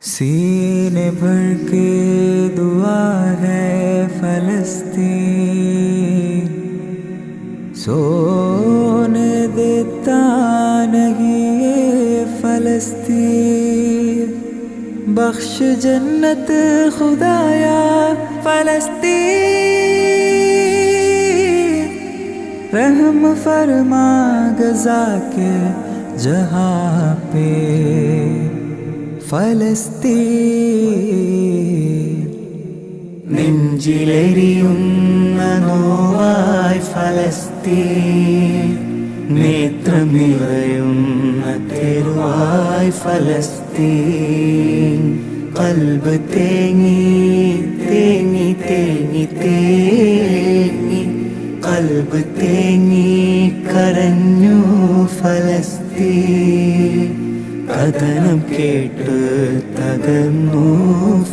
सीने भर के दुआ है फलस्तीन, सोने देता नहीं ये फलस्तीन, बख्श जन्नत खुदाया फलस्तीन, रहम फरमा गजा के जहाँ पे ഫലസ്തീൻ. നെഞ്ചിലെരിയുന്ന നോവായി ഫലസ്തീൻ, നേത്രം നിറയുന്ന തെരുവായി ഫലസ്തീൻ, ഖൽബ് തേങ്ങി തേങ്ങി തേങ്ങി തേങ്ങി, ഖൽബ് തേങ്ങി കരഞ്ഞു ഫലസ്തീൻ, കഥനം കേട്ട് തകർന്നു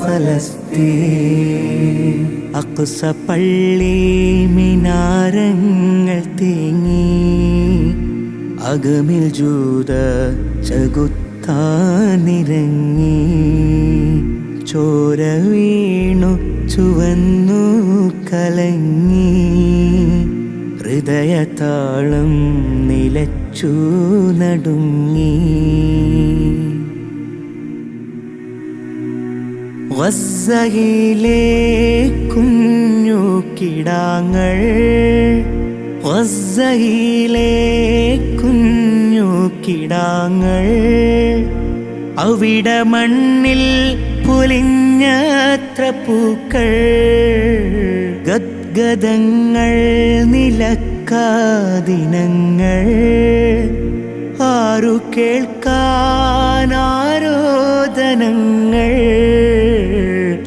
ഫലസ്തീൻ. അഖ്സ പള്ളി മിനാരങ്ങൾ തേങ്ങി, അകമിൽ ജൂത ചകുത്താനിറങ്ങി, ചോര വീണു ചുവന്നു കലങ്ങി, ഹൃദയതാളം നിലച്ചു നടുങ്ങി. ഗസ്സയിലെ കുഞ്ഞു കിടാങ്ങൾ, ഗസ്സയിലെ കുഞ്ഞു കിടാങ്ങൾ, അവിടെ മണ്ണിൽ പൊലിഞ്ഞത്ര പൂക്കൾ, ഗദ്ഗദങ്ങൾ നിലക്കാദിനങ്ങൾ, ആരു കേൾക്കാനാരോദനങ്ങൾ,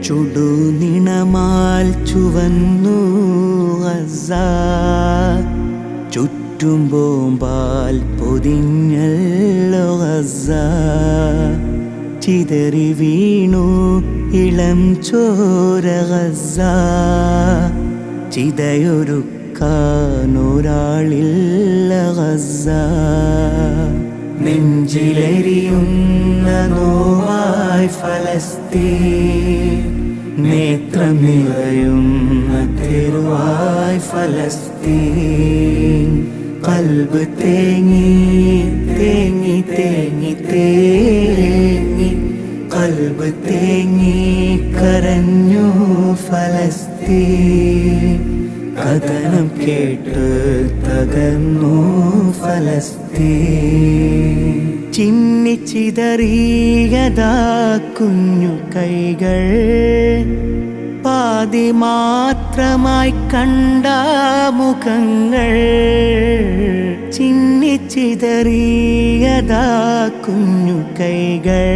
ചുടുനിണമാൽ ചുവന്നു ഗസ്സ, ചുറ്റും ബോംബാൽ പൊതിഞ്ഞല്ലോ ഗസ്സ, ചിതറി വീണു ഇളം ചോര ഗസ്സ, ചിതയൊരുക്കാനൊരാളില്ല ഗസ്സ. നെഞ്ചിലെരിയുന്ന നോവായി ഫലസ്തീൻ, നേത്രം നിറയുന്ന തെരുവായി ഫലസ്തീൻ, ഖൽബ് തേങ്ങി തേങ്ങി തേങ്ങി തേങ്ങി, ഖൽബ് തേങ്ങി കരഞ്ഞു ഫലസ്തീൻ, കഥനം കേട്ട് തകർന്നു ഫലസ്തീൻ. ചിന്നിച്ചിതറിയതാ കുഞ്ഞു കൈകൾ, പാതി മാത്രമായി കണ്ട മുഖങ്ങൾ, ചിന്നിച്ചിതറിയതാ കുഞ്ഞു കൈകൾ,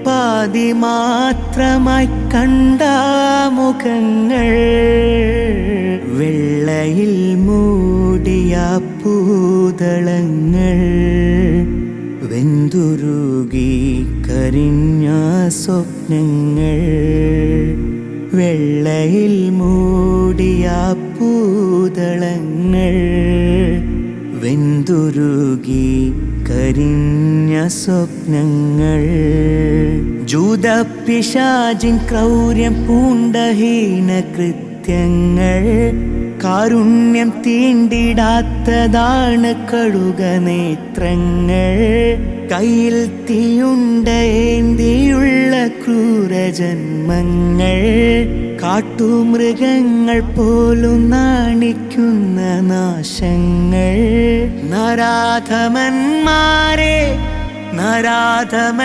പാതി മാത്രമായി കണ്ട മുഖങ്ങൾ, വെള്ളയിൽ മൂടിയ പൂതളങ്ങൾ, വെന്തുരുകി കരിഞ്ഞ സ്വപ്നങ്ങൾ, വെള്ളയിൽ മൂടിയ പൂതളങ്ങൾ, വെന്തുരുകി കരിഞ്ഞ സ്വപ്നങ്ങൾ, ജൂതപ്പിശാചിൻ ക്രൗര്യം പൂണ്ട ഹീനകൃത്യങ്ങൾ, കാരുണ്യം തീണ്ടിടാത്തതാണ് കഴുകനേത്രങ്ങൾ, കയ്യിൽ തീയുണ്ടേന്തിയുള്ള ക്രൂരജന്മങ്ങൾ, കാട്ടുമൃഗങ്ങൾ പോലും നാണിക്കുന്ന നാശങ്ങൾ, നരാധമന്മാരെ നരാധമന്മാരെ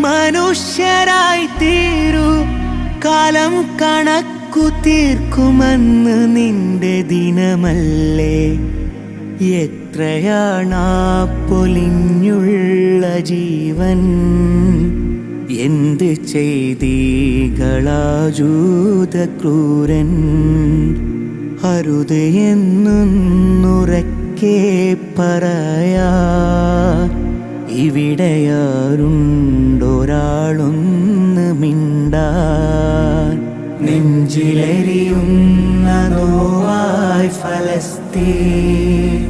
മനുഷ്യരായി തീരൂ, കാലം കണക്കു തീർക്കുമെന്ന് നിന്റെ ദിനമല്ലേ. എത്രയാണാ പൊലിഞ്ഞുള്ള ജീവൻ, എന്ത് ചെയ്തികളാജൂത ക്രൂരൻ, അരുത് എന്നുറക്കെ പറയാ, ഇവിടെയാരുണ്ടൊരാളൊന്ന് മിണ്ടാൻ. നെഞ്ചിലെരിയുന്ന നോവായി ഫലസ്തീൻ,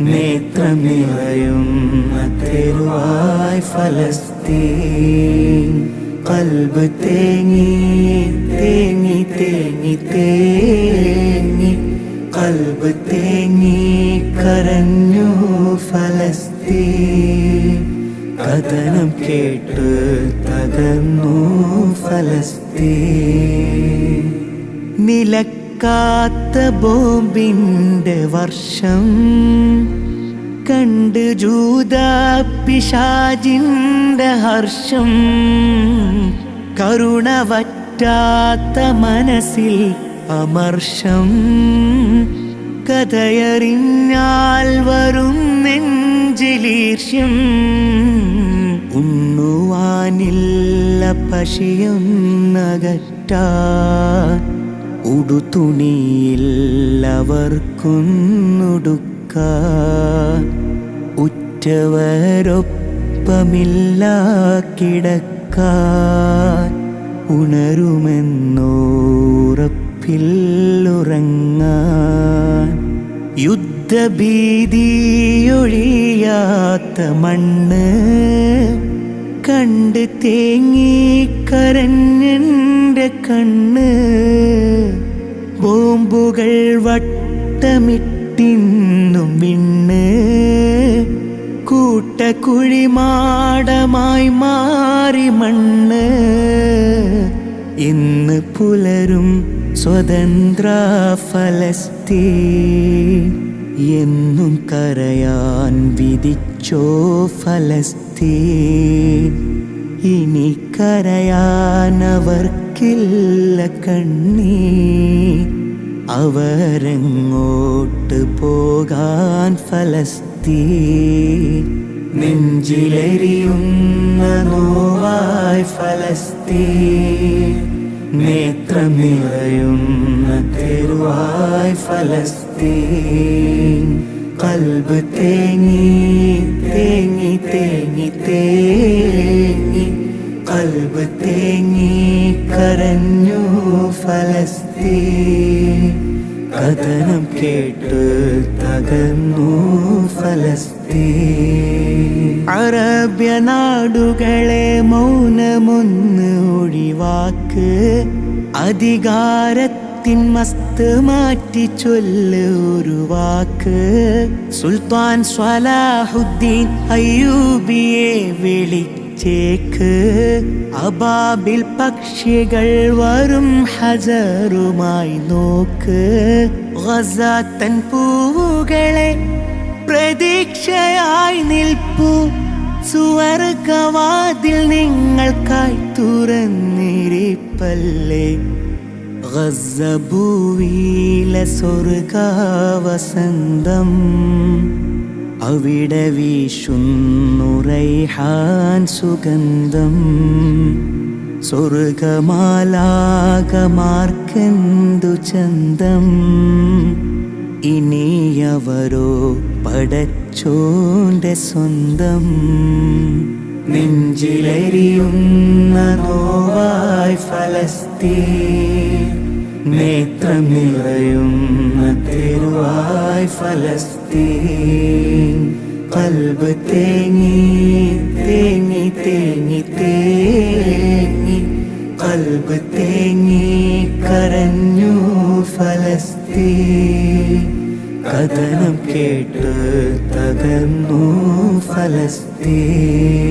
നേത്രം നിറയുന്ന തെരുവായി ഫലസ്തീൻ. ഖൽബ് തേങ്ങി തേങ്ങി തേങ്ങി തേങ്ങി, ഖൽബ് തേങ്ങി കരഞ്ഞു ഫലസ്തീൻ. കഥനം കേട്ട് തകർന്നു ഫലസ്തീൻ. നിലക്കാത്ത ബോംബിന്റെ വർഷം കണ്ട് ജൂത പിശാചിന്റെ ഹർഷം. കരുണ വറ്റാത്ത മനസ്സിൽ അമർഷം. കഥയറിഞ്ഞാൽ വരും നെഞ്ചിലീർഷ്യം. ഉണ്ണുവാനില്ല പശിയൊന്നകറ്റാൻ, ഉടുതുണിയില്ലവർക്കൊന്നുടുക്കാൻ. ഉറ്റവരൊപ്പമില്ല കിടക്കാൻ, ഉണരുമെന്നോറപ്പില്ലുറങ്ങാൻ. യുദ്ധഭീതിയൊഴിയാത്ത മണ്ണ് കണ്ട് തേങ്ങി കരഞ്ഞെൻ്റെ കണ്ണ്. ബോംബുകൾ വട്ടമിട്ടിന്നും വിണ്ണ്, കൂട്ടക്കുഴിമാടമായി മാറി മണ്ണ്. ഇന്ന് പുലരും സ്വതന്ത്ര ഫലസ്തീൻ. എന്നും കരയാൻ വിധിച്ചോ ഫലസ്തീൻ. ഇനി കരയാനവർക്കില്ല കണ്ണീർ. അവരെങ്ങോട്ട് പോകാൻ ഫലസ്തീൻ. നെഞ്ചിലെരിയുന്ന നോവായി ഫലസ്തീൻ. നേത്രം നിറയുന്ന തെരുവായി ഫലസ്തീൻ. ഖൽബ് തേങ്ങി തേങ്ങി തേങ്ങി തേങ്ങി, ഖൽബ് തേങ്ങി കരഞ്ഞു ഫലസ്തീൻ. കഥനം കേട്ട് തകർന്നു ഫലസ്തീൻ. അറബ്യ നാടുകളെ മൗനമൊന്ന് ഒഴിവാക്ക്. അധികാരത്തിൻ മസ്ത് മാറ്റി ചൊല്ല് ഒരു വാക്ക്. സുൽത്താൻ സ്വലാഹുദ്ദീൻ അയ്യൂബിയെ വിളിച്ചേക്ക്. അബാബിൽ പക്ഷികൾ വരും ഹജറുമായി നോക്ക്. ഗസ തൻ പൂവുകളെ പ്രതീക്ഷയായി നിൽപ്പു. സുവർഗവാതിൽ നിങ്ങൾക്കായി തുറന്നിരിപ്പല്ലേ. ഗസ ഭൂവിലെ സ്വർഗവസന്തം. അവിടെ വീശുന്നു റൈഹാൻ സുഗന്ധം. സ്വർഗമാലാകമാർക്കെന്തു ചന്തം. ഇനിയവരോ പടച്ചോന്റെ സ്വന്തം. നെഞ്ചിലെരിയുന്ന നോവായി ഫലസ്തീൻ. നേത്രം നിറയുന്ന തെരുവായി ഫലസ്തീൻ. ഖൽബ് തേങ്ങി തേങ്ങി തേങ്ങി തേങ്ങി, ഖൽബ് തേങ്ങി കരഞ്ഞു ഫലസ്തീൻ. കഥനം കേട്ട് തകർന്നു ഫലസ്തീൻ.